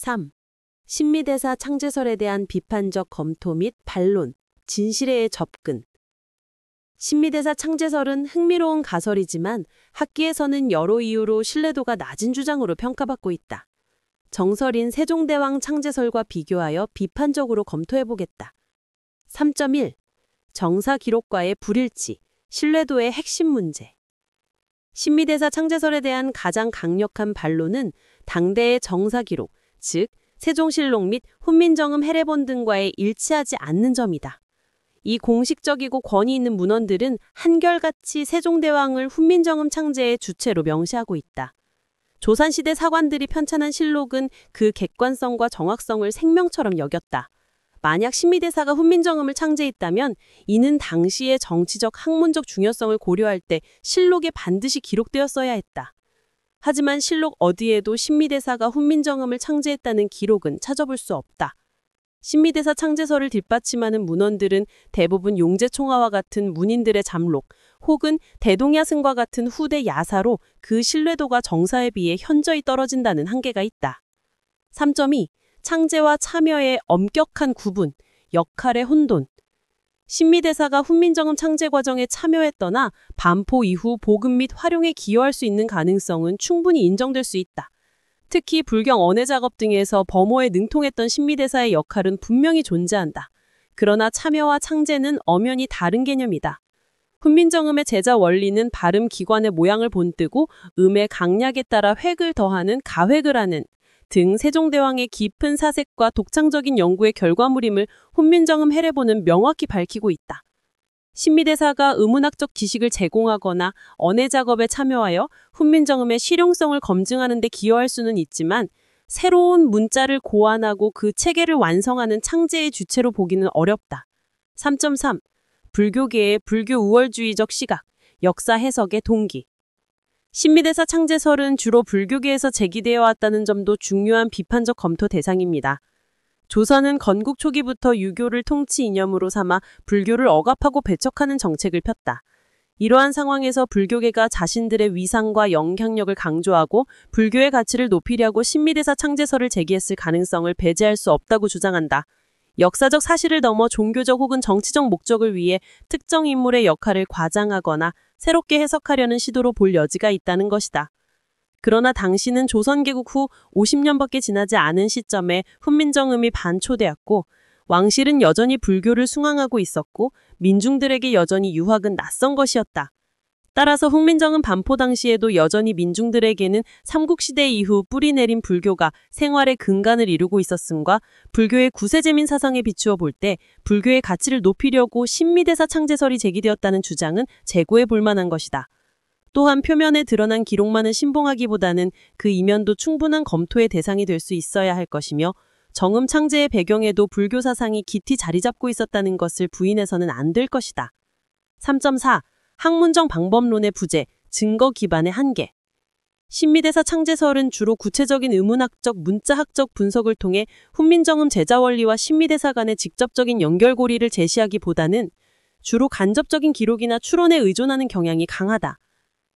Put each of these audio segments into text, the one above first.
3. 신미대사 창제설에 대한 비판적 검토 및 반론, 진실에 접근. 신미대사 창제설은 흥미로운 가설이지만 학계에서는 여러 이유로 신뢰도가 낮은 주장으로 평가받고 있다. 정설인 세종대왕 창제설과 비교하여 비판적으로 검토해보겠다. 3.1. 정사 기록과의 불일치, 신뢰도의 핵심 문제. 신미대사 창제설에 대한 가장 강력한 반론은 당대의 정사 기록, 즉 세종실록 및 훈민정음 해례본 등과의 일치하지 않는 점이다. 이 공식적이고 권위 있는 문헌들은 한결같이 세종대왕을 훈민정음 창제의 주체로 명시하고 있다. 조선시대 사관들이 편찬한 실록은 그 객관성과 정확성을 생명처럼 여겼다. 만약 신미대사가 훈민정음을 창제했다면 이는 당시의 정치적 학문적 중요성을 고려할 때 실록에 반드시 기록되었어야 했다. 하지만 실록 어디에도 신미대사가 훈민정음을 창제했다는 기록은 찾아볼 수 없다. 신미대사 창제설을 뒷받침하는 문헌들은 대부분 용제총화와 같은 문인들의 잠록 혹은 대동야승과 같은 후대 야사로 그 신뢰도가 정사에 비해 현저히 떨어진다는 한계가 있다. 3.2. 창제와 참여의 엄격한 구분, 역할의 혼돈. 신미대사가 훈민정음 창제 과정에 참여했거나 반포 이후 복음 및 활용에 기여할 수 있는 가능성은 충분히 인정될 수 있다. 특히 불경 언해 작업 등에서 범호에 능통했던 신미대사의 역할은 분명히 존재한다. 그러나 참여와 창제는 엄연히 다른 개념이다. 훈민정음의 제자 원리는 발음 기관의 모양을 본뜨고 음의 강약에 따라 획을 더하는 가획을 하는 등 세종대왕의 깊은 사색과 독창적인 연구의 결과물임을 훈민정음 해례본은 명확히 밝히고 있다. 신미대사가 의문학적 지식을 제공하거나 언해 작업에 참여하여 훈민정음의 실용성을 검증하는 데 기여할 수는 있지만 새로운 문자를 고안하고 그 체계를 완성하는 창제의 주체로 보기는 어렵다. 3.3. 불교계의 불교 우월주의적 시각, 역사 해석의 동기. 신미대사 창제설은 주로 불교계에서 제기되어 왔다는 점도 중요한 비판적 검토 대상입니다. 조선은 건국 초기부터 유교를 통치 이념으로 삼아 불교를 억압하고 배척하는 정책을 폈다. 이러한 상황에서 불교계가 자신들의 위상과 영향력을 강조하고 불교의 가치를 높이려고 신미대사 창제설을 제기했을 가능성을 배제할 수 없다고 주장한다. 역사적 사실을 넘어 종교적 혹은 정치적 목적을 위해 특정 인물의 역할을 과장하거나 새롭게 해석하려는 시도로 볼 여지가 있다는 것이다. 그러나 당시는 조선 개국 후 50년밖에 지나지 않은 시점에 훈민정음이 반초되었고 왕실은 여전히 불교를 숭앙하고 있었고 민중들에게 여전히 유학은 낯선 것이었다. 따라서 훈민정음 반포 당시에도 여전히 민중들에게는 삼국시대 이후 뿌리 내린 불교가 생활의 근간을 이루고 있었음과 불교의 구세제민 사상에 비추어 볼 때 불교의 가치를 높이려고 신미대사 창제설이 제기되었다는 주장은 재고해 볼 만한 것이다. 또한 표면에 드러난 기록만을 신봉하기보다는 그 이면도 충분한 검토의 대상이 될 수 있어야 할 것이며 정음 창제의 배경에도 불교 사상이 깊이 자리 잡고 있었다는 것을 부인해서는 안 될 것이다. 3.4. 학문적 방법론의 부재, 증거 기반의 한계. 신미대사 창제설은 주로 구체적인 의문학적, 문자학적 분석을 통해 훈민정음 제자 원리와 신미대사 간의 직접적인 연결고리를 제시하기보다는 주로 간접적인 기록이나 추론에 의존하는 경향이 강하다.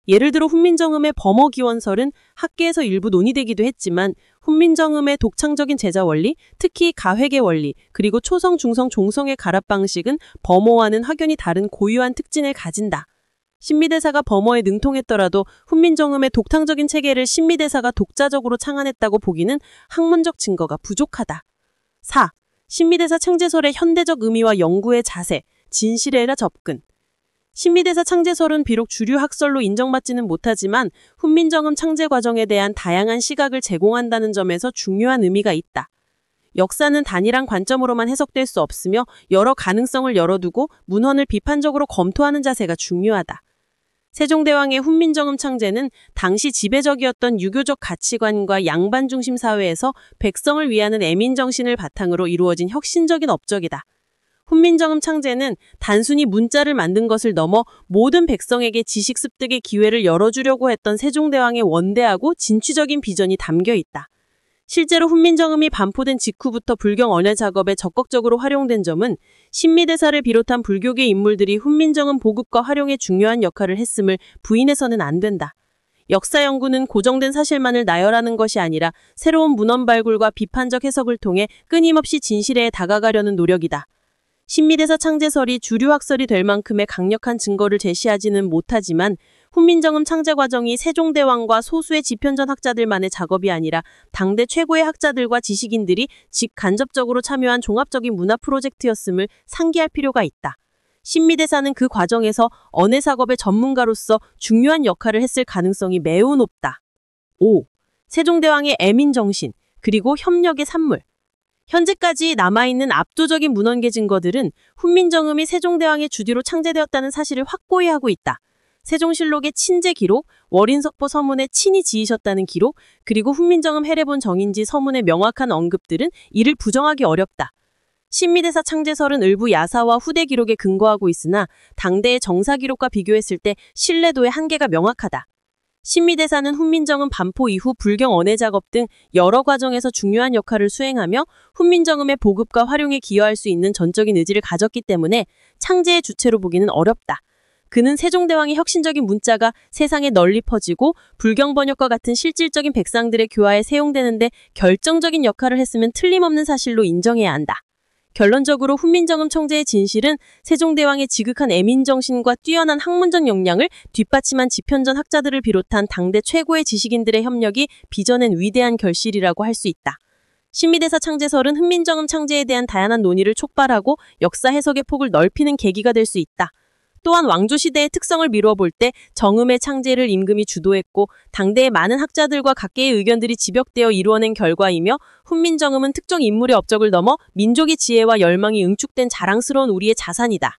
예를 들어 훈민정음의 범어기원설은 학계에서 일부 논의되기도 했지만 훈민정음의 독창적인 제자 원리, 특히 가획의 원리, 그리고 초성, 중성, 종성의 가랍 방식은 범어와는 확연히 다른 고유한 특징을 가진다. 신미대사가 범어에 능통했더라도 훈민정음의 독창적인 체계를 신미대사가 독자적으로 창안했다고 보기는 학문적 증거가 부족하다. 4. 신미대사 창제설의 현대적 의미와 연구의 자세, 진실에라 접근. 신미대사 창제설은 비록 주류 학설로 인정받지는 못하지만 훈민정음 창제 과정에 대한 다양한 시각을 제공한다는 점에서 중요한 의미가 있다. 역사는 단일한 관점으로만 해석될 수 없으며 여러 가능성을 열어두고 문헌을 비판적으로 검토하는 자세가 중요하다. 세종대왕의 훈민정음 창제는 당시 지배적이었던 유교적 가치관과 양반 중심 사회에서 백성을 위하는 애민정신을 바탕으로 이루어진 혁신적인 업적이다. 훈민정음 창제는 단순히 문자를 만든 것을 넘어 모든 백성에게 지식 습득의 기회를 열어주려고 했던 세종대왕의 원대하고 진취적인 비전이 담겨 있다. 실제로 훈민정음이 반포된 직후부터 불경 언해 작업에 적극적으로 활용된 점은 신미대사를 비롯한 불교계 인물들이 훈민정음 보급과 활용에 중요한 역할을 했음을 부인해서는 안 된다. 역사 연구는 고정된 사실만을 나열하는 것이 아니라 새로운 문헌 발굴과 비판적 해석을 통해 끊임없이 진실에 다가가려는 노력이다. 신미대사 창제설이 주류 학설이 될 만큼의 강력한 증거를 제시하지는 못하지만 훈민정음 창제 과정이 세종대왕과 소수의 지편전 학자들만의 작업이 아니라 당대 최고의 학자들과 지식인들이 직간접적으로 참여한 종합적인 문화 프로젝트였음을 상기할 필요가 있다. 신미대사는 그 과정에서 언해작업의 전문가로서 중요한 역할을 했을 가능성이 매우 높다. 5. 세종대왕의 애민정신, 그리고 협력의 산물. 현재까지 남아있는 압도적인 문헌계 증거들은 훈민정음이 세종대왕의 주뒤로 창제되었다는 사실을 확고히 하고 있다. 세종실록의 친제 기록, 월인석포 서문에 친히 지으셨다는 기록, 그리고 훈민정음 해례본 정인지 서문의 명확한 언급들은 이를 부정하기 어렵다. 신미대사 창제설은 일부 야사와 후대 기록에 근거하고 있으나 당대의 정사 기록과 비교했을 때 신뢰도의 한계가 명확하다. 신미대사는 훈민정음 반포 이후 불경 언해 작업 등 여러 과정에서 중요한 역할을 수행하며 훈민정음의 보급과 활용에 기여할 수 있는 전적인 의지를 가졌기 때문에 창제의 주체로 보기는 어렵다. 그는 세종대왕의 혁신적인 문자가 세상에 널리 퍼지고 불경 번역과 같은 실질적인 백성들의 교화에 사용되는데 결정적인 역할을 했으면 틀림없는 사실로 인정해야 한다. 결론적으로 훈민정음 청제의 진실은 세종대왕의 지극한 애민정신과 뛰어난 학문적 역량을 뒷받침한 지편전 학자들을 비롯한 당대 최고의 지식인들의 협력이 빚어낸 위대한 결실이라고 할 수 있다. 신미대사 창제설은 훈민정음 창제에 대한 다양한 논의를 촉발하고 역사 해석의 폭을 넓히는 계기가 될 수 있다. 또한 왕조시대의 특성을 미루어 볼 때 정음의 창제를 임금이 주도했고 당대의 많은 학자들과 각계의 의견들이 집약되어 이루어낸 결과이며 훈민정음은 특정 인물의 업적을 넘어 민족의 지혜와 열망이 응축된 자랑스러운 우리의 자산이다.